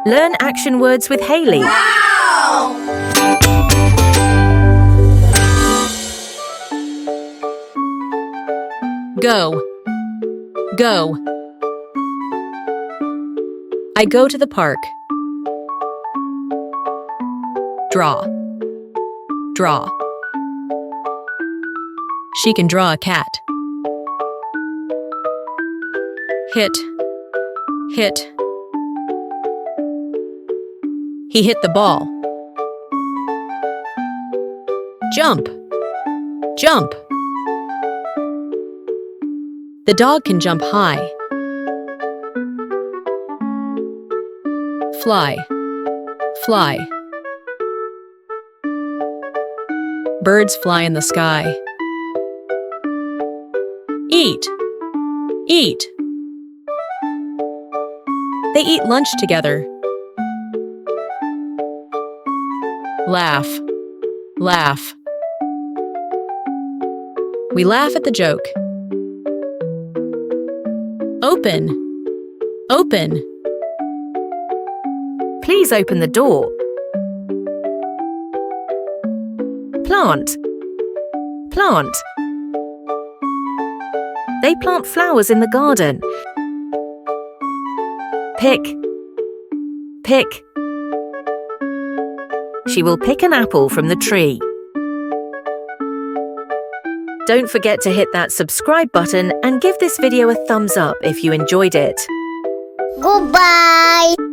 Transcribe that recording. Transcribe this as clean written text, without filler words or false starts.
Learn action words with Hayley. Wow! Go. Go. I go to the park. Draw. Draw. She can draw a cat. Hit. Hit. He hit the ball. Jump. Jump. The dog can jump high. Fly. Fly. Birds fly in the sky. Eat. Eat. They eat lunch together. Laugh. Laugh. We laugh at the joke. Open. Open. Please open the door. Plant. Plant. They plant flowers in the garden. Pick. Pick. She will pick an apple from the tree. Don't forget to hit that subscribe button and give this video a thumbs up if you enjoyed it. Goodbye!